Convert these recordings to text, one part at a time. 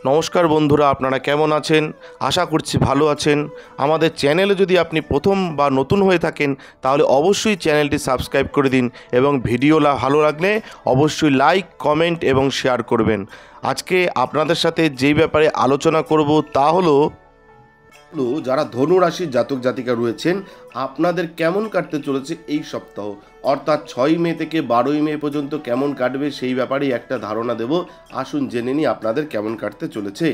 নমস্কার বন্ধুরা, আপনারা কেমন আছেন? আশা করছি ভালো আছেন। আমাদের চ্যানেলে যদি আপনি প্রথম বা নতুন হয়ে থাকেন তাহলে অবশ্যই চ্যানেলটি সাবস্ক্রাইব করে দিন এবং ভিডিও ভালো লাগলে অবশ্যই লাইক, কমেন্ট এবং শেয়ার করবেন। আজকে আপনাদের সাথে যেই ব্যাপারে আলোচনা করব তা হলো যারা ধনু রাশির জাতক জাতিকা রয়েছেন আপনাদের কেমন কাটতে চলেছে এই সপ্তাহ, অর্থাৎ 6 মে থেকে 12 মে পর্যন্ত কেমন কাটবে সেই ব্যাপারেই একটা ধারণা দেব। আসুন জেনে নিই আপনাদের কেমন কাটতে চলেছে।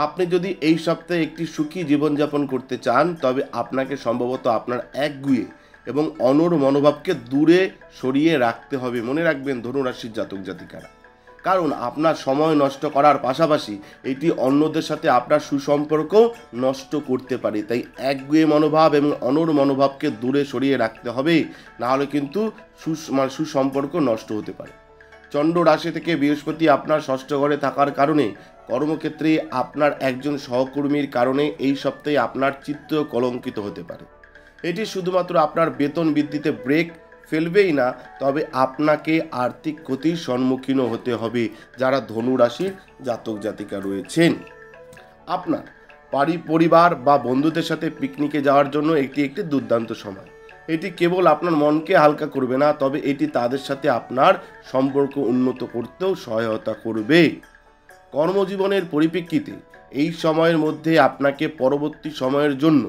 আপনি যদি এই সপ্তাহে একটি সুখী জীবনযাপন করতে চান তবে আপনাকে সম্ভবত আপনার একগুঁয়ে এবং অনড় মনোভাবকে দূরে সরিয়ে রাখতে হবে। মনে রাখবেন ধনু রাশির জাতক জাতিকারা, কারণ আপনার সময় নষ্ট করার পাশাপাশি এটি অন্যদের সাথে আপনার সুসম্পর্ক নষ্ট করতে পারে। তাই একগুঁয়ে মনোভাব এবং অনড় মনোভাবকে দূরে সরিয়ে রাখতে হবে, নাহলে কিন্তু সুসম্পর্ক নষ্ট হতে পারে। চন্দ্র রাশি থেকে বৃহস্পতি আপনার ষষ্ঠ ঘরে থাকার কারণে কর্মক্ষেত্রে আপনার একজন সহকর্মীর কারণে এই সপ্তাহে আপনার চিত্ত কলঙ্কিত হতে পারে। এটি শুধুমাত্র আপনার বেতন বৃদ্ধিতে ব্রেক ফেলবেই না, তবে আপনাকে আর্থিক ক্ষতির সম্মুখীনও হতে হবে। যারা ধনু রাশির জাতক জাতিকা রয়েছেন, আপনার পরিবার বা বন্ধুদের সাথে পিকনিকে যাওয়ার জন্য একটি দুর্দান্ত সময়। এটি কেবল আপনার মনকে হালকা করবে না, তবে এটি তাদের সাথে আপনার সম্পর্ক উন্নত করতেও সহায়তা করবে। কর্মজীবনের পরিপ্রেক্ষিতে এই সময়ের মধ্যে আপনাকে পরবর্তী সময়ের জন্য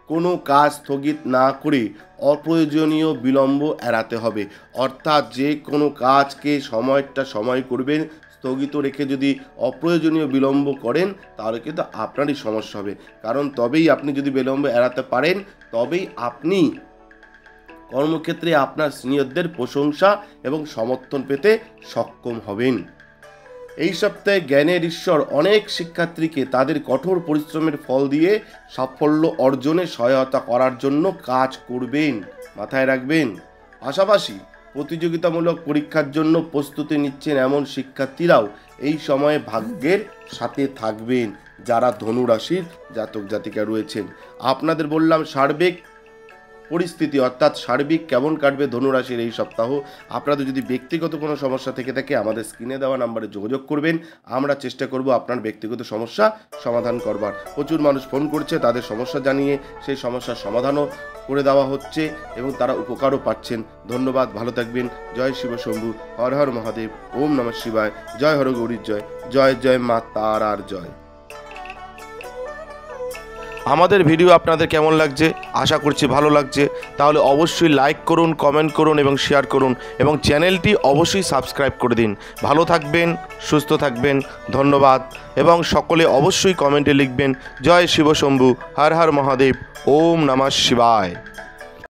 কোনো কাজ স্থগিত না করে অপ্রয়োজনীয় বিলম্ব এড়াতে হবে। অর্থাৎ যে কোনো কাজকে সময় করবেন, স্থগিত রেখে যদি অপ্রয়োজনীয় বিলম্ব করেন তাহলে কিন্তু আপনারই সমস্যা হবে। কারণ তবেই আপনি যদি বিলম্ব এড়াতে পারেন তবেই আপনি কর্মক্ষেত্রে আপনার সিনিয়রদের প্রশংসা এবং সমর্থন পেতে সক্ষম হবেন। এই সপ্তাহে জ্ঞানের ঈশ্বর অনেক শিক্ষার্থীকে তাদের কঠোর পরিশ্রমের ফল দিয়ে সাফল্য অর্জনে সহায়তা করার জন্য কাজ করবেন, মাথায় রাখবেন। পাশাপাশি প্রতিযোগিতামূলক পরীক্ষার জন্য প্রস্তুতি নিচ্ছেন এমন শিক্ষার্থীরাও এই সময়ে ভাগ্যের সাথে থাকবেন। যারা ধনু রাশির জাতক জাতিকা রয়েছেন, আপনাদের বললাম সার্বিক পরিস্থিতি অর্থাৎ সার্বিক কেমন কাটবে ধনুরাশির এই সপ্তাহ। আপনাদের যদি ব্যক্তিগত কোনো সমস্যা থেকে থাকে আমাদের স্ক্রিনে দেওয়া নাম্বারে যোগাযোগ করবেন। আমরা চেষ্টা করব আপনার ব্যক্তিগত সমস্যা সমাধান করবার। প্রচুর মানুষ ফোন করছে, তাদের সমস্যা জানিয়ে সেই সমস্যার সমাধানও করে দেওয়া হচ্ছে এবং তারা উপকারও পাচ্ছেন। ধন্যবাদ, ভালো থাকবেন। জয় শিব শম্ভু, হর হর মহাদেব, ওম নমঃ শিবায়, জয় হর গৌরীর জয়, জয় জয় মা তারার জয়। আমাদের ভিডিও আপনাদের কেমন লাগছে? আশা করছি ভালো লাগছে। তাহলে অবশ্যই লাইক করুন, কমেন্ট করুন এবং শেয়ার করুন এবং চ্যানেলটি অবশ্যই সাবস্ক্রাইব করে দিন। ভালো থাকবেন, সুস্থ থাকবেন, ধন্যবাদ। এবং সকলে অবশ্যই কমেন্টে লিখবেন জয় শিব শম্ভু, হর হর মহাদেব, ওম নমঃ শিবায়।